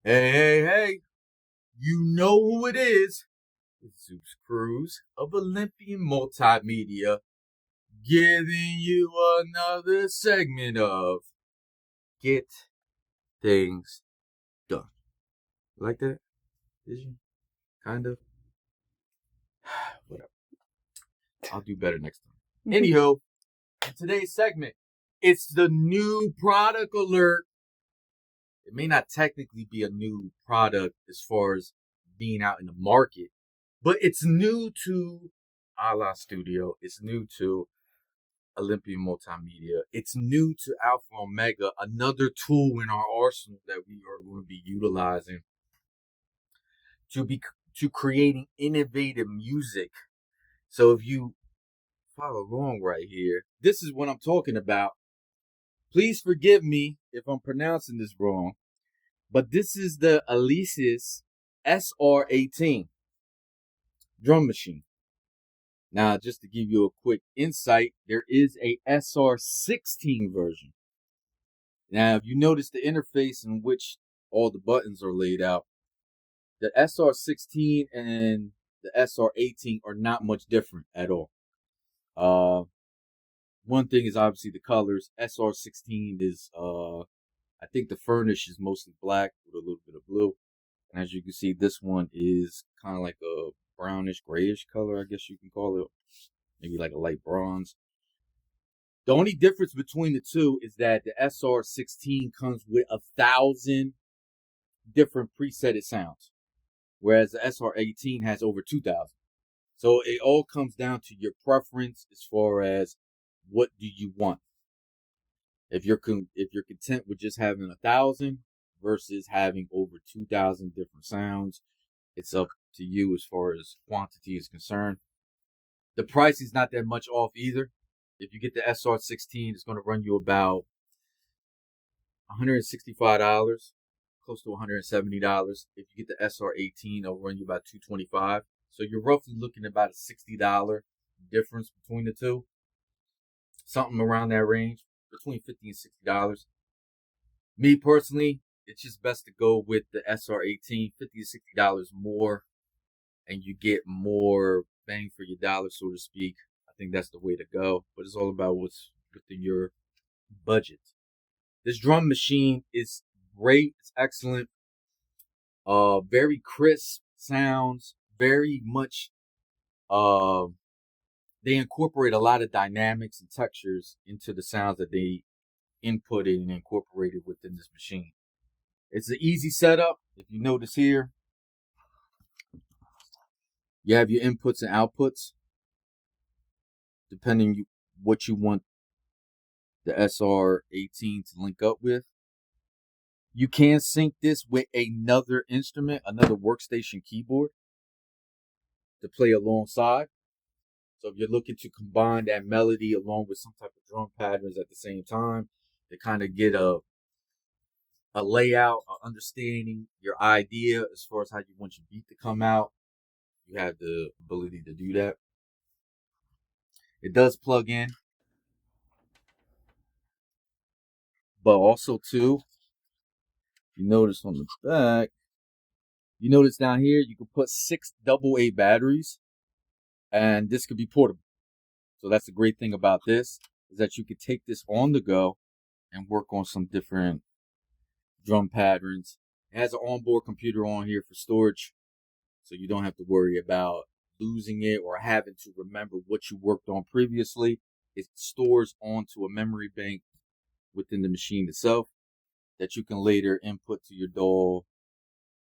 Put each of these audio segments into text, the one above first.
Hey, hey, hey, you know who it is. It's Zeus Cruz of Olympian Multimedia giving you another segment of Get Things Done. Like that? Did you? Kind of? Whatever. I'll do better next time. Anyhow, in today's segment, it's the new product alert. It may not technically be a new product as far as being out in the market, but it's new to Allah Studio. It's new to Olympian Multimedia. It's new to Alpha Omega, another tool in our arsenal that we are going to be utilizing to be to creating innovative music. So if you follow along right here, this is what I'm talking about. Please forgive me if I'm pronouncing this wrong, but this is the Alesis SR18 drum machine. Now, just to give you a quick insight, there is a SR16 version. Now, if you notice the interface in which all the buttons are laid out, the SR16 and the SR18 are not much different at all. One thing is obviously the colors. SR16 is, I think the furnish is mostly black with a little bit of blue. And as you can see, this one is kind of like a brownish, grayish color, I guess you can call it. Maybe like a light bronze. The only difference between the two is that the SR16 comes with 1,000 different presetted sounds, whereas the SR18 has over 2,000. So it all comes down to your preference as far as what do you want. If you're content with just having 1,000 versus having over 2,000 different sounds, it's up to you as far as quantity is concerned. The price is not that much off either. If you get the SR16, it's going to run you about $165, close to $170. If you get the SR18, it'll run you about $225. So you're roughly looking at about a $60 difference between the two. Something around that range, between $50 and $60. Me personally, it's just best to go with the SR18, $50 to $60 more, and you get more bang for your dollar, so to speak. I think that's the way to go. But it's all about what's within your budget. This drum machine is great. It's excellent. Very crisp sounds. Very much. They incorporate a lot of dynamics and textures into the sounds that they inputted and incorporated within this machine. It's an easy setup. If you notice here, you have your inputs and outputs, depending what you want the SR18 to link up with. You can sync this with another instrument, another workstation keyboard to play alongside. So if you're looking to combine that melody along with some type of drum patterns at the same time to kind of get a layout, a understanding, your idea as far as how you want your beat to come out, you have the ability to do that. It does plug in, but also too, you notice on the back, you notice down here, you can put 6 AA batteries, and this could be portable. So that's the great thing about this, is that you could take this on the go and work on some different drum patterns. It has an onboard computer on here for storage, so you don't have to worry about losing it or having to remember what you worked on previously. It stores onto a memory bank within the machine itself that you can later input to your DAW,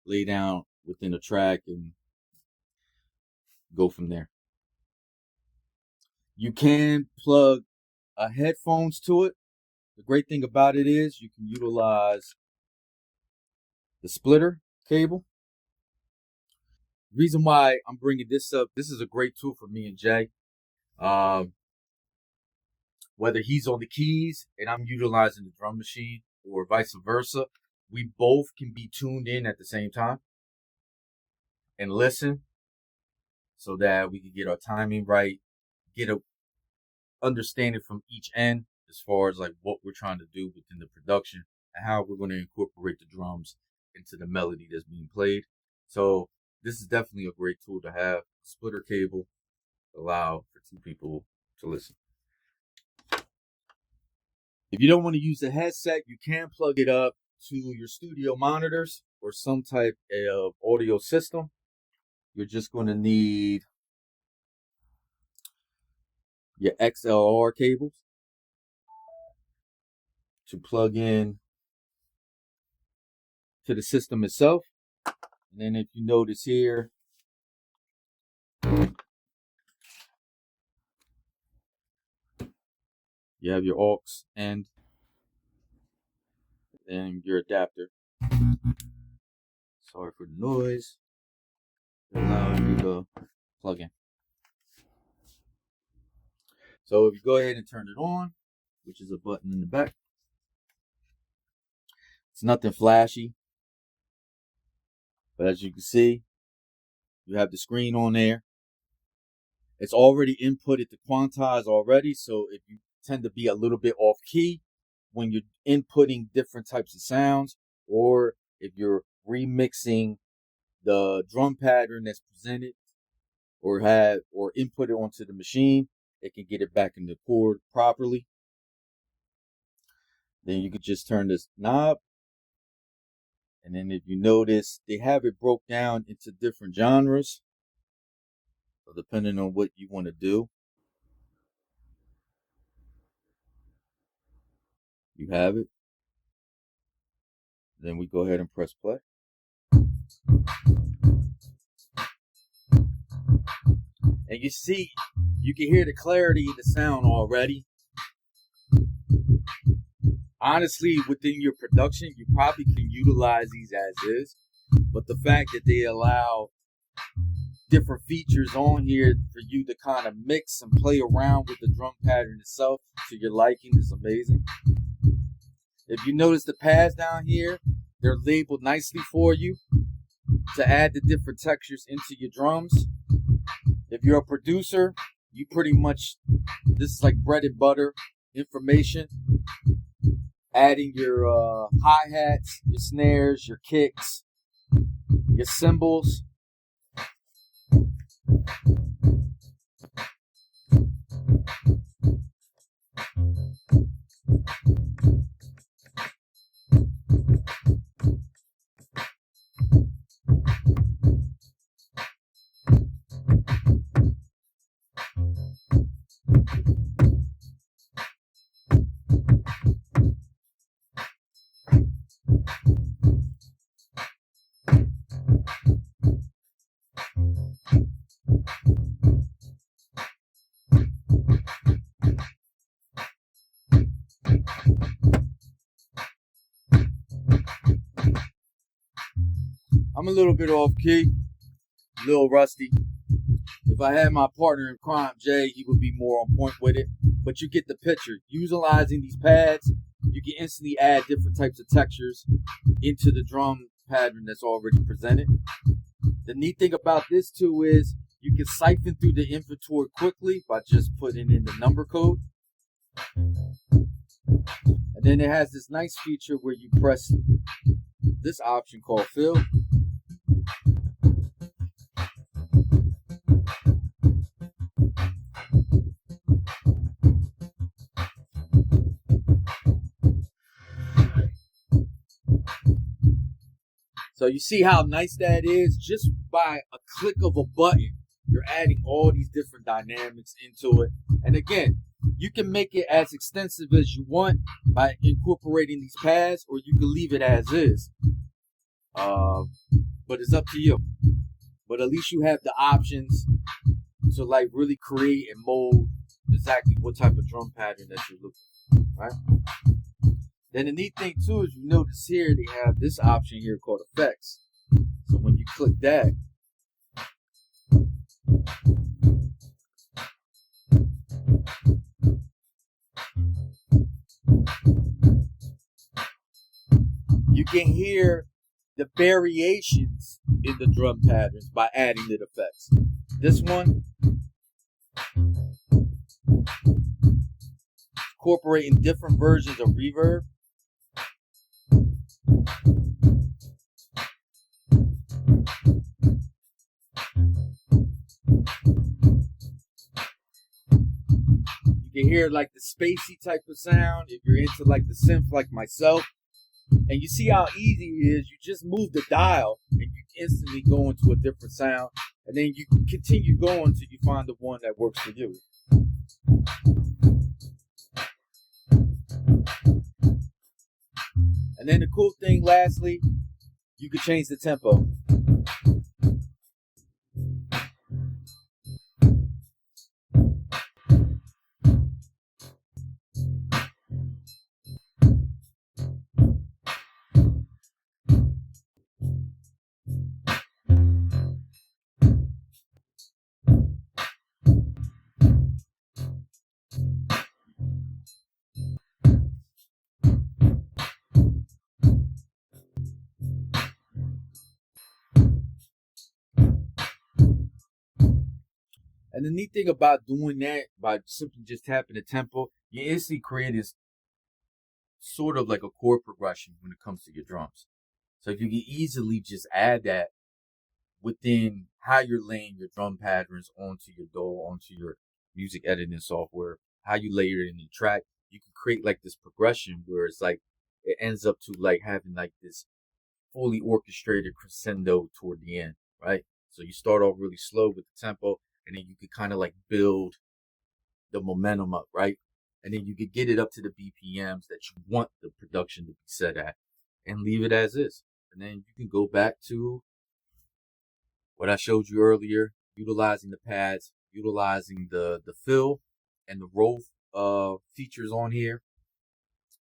lay down within a track, and go from there. You can plug headphones to it. The great thing about it is you can utilize the splitter cable. Reason why I'm bringing this up, this is a great tool for me and Jay. Whether he's on the keys and I'm utilizing the drum machine or vice versa, we both can be tuned in at the same time and listen so that we can get our timing right, get a understanding from each end as far as like what we're trying to do within the production and how we're going to incorporate the drums into the melody that's being played. So this is definitely a great tool to have. Splitter cable, allow for 2 people to listen. If you don't want to use a headset, you can plug it up to your studio monitors or some type of audio system. You're just going to need your XLR cables to plug in to the system itself. And then if you notice here, you have your aux end and your adapter. Sorry for the noise. It allows you to plug in. So if you go ahead and turn it on, which is a button in the back, it's nothing flashy. But as you can see, you have the screen on there. It's already inputted to quantize already, so if you tend to be a little bit off key when you're inputting different types of sounds, or if you're remixing the drum pattern that's presented or input it onto the machine, it can get it back in the chord properly. Then you could just turn this knob, and then if you notice, they have it broke down into different genres, so depending on what you want to do, you have it. Then we go ahead and press play. And you see, you can hear the clarity of the sound already. Honestly, within your production, you probably can utilize these as is. But the fact that they allow different features on here for you to kind of mix and play around with the drum pattern itself to your liking is amazing. If you notice the pads down here, they're labeled nicely for you to add the different textures into your drums. If you're a producer, you pretty much, this is like bread and butter information. Adding your hi-hats, your snares, your kicks, your cymbals. I'm a little bit off key, a little rusty. If I had my partner in crime, Jay, he would be more on point with it. But you get the picture. Utilizing these pads, you can instantly add different types of textures into the drum pattern that's already presented. The neat thing about this too is you can siphon through the inventory quickly by just putting in the number code. And then it has this nice feature where you press this option called fill. So you see how nice that is? Just by a click of a button, you're adding all these different dynamics into it. And again, you can make it as extensive as you want by incorporating these pads, or you can leave it as is. But it's up to you. But at least you have the options to like really create and mold exactly what type of drum pattern that you're looking for, right? Then the neat thing too is you notice here they have this option here called effects. So when you click that, you can hear the variations in the drum patterns by adding the effects. This one, incorporating different versions of reverb. can hear like the spacey type of sound if you're into like the synth like myself. And you see how easy it is. You just move the dial and you instantly go into a different sound. And then you continue going until you find the one that works for you. And then the cool thing, lastly, you can change the tempo. And the neat thing about doing that, by simply just tapping the tempo, you instantly create this sort of like a chord progression when it comes to your drums. So you can easily just add that within how you're laying your drum patterns onto your DAW, onto your music editing software, how you layer it in the track. You can create like this progression where it's like, it ends up to like having like this fully orchestrated crescendo toward the end, right? So you start off really slow with the tempo, and then you could kind of like build the momentum up, right? And then you could get it up to the BPMs that you want the production to be set at and leave it as is. And then you can go back to what I showed you earlier, utilizing the pads, utilizing the fill and the roll features on here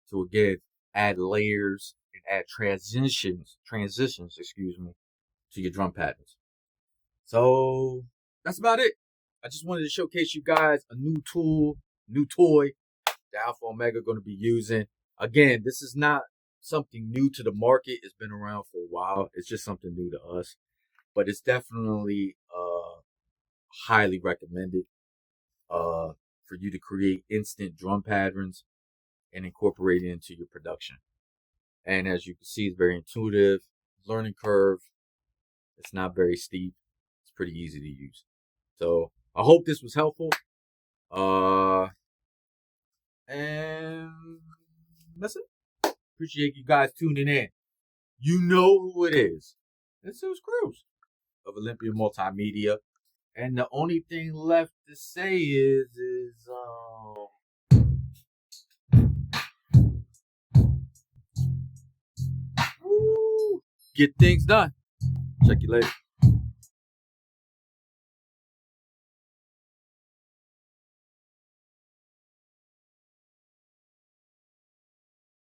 to again add layers and add transitions, to your drum patterns. So that's about it. I just wanted to showcase you guys a new tool, new toy that Alpha Omega going to be using. Again, this is not something new to the market. It's been around for a while. It's just something new to us. But it's definitely highly recommended for you to create instant drum patterns and incorporate it into your production. And as you can see, it's very intuitive. Learning curve, it's not very steep. It's pretty easy to use. So I hope this was helpful. And that's it. Appreciate you guys tuning in. You know who it is. It's Zeus Cruz of Olympia Multimedia. And the only thing left to say is get things done. Check you later.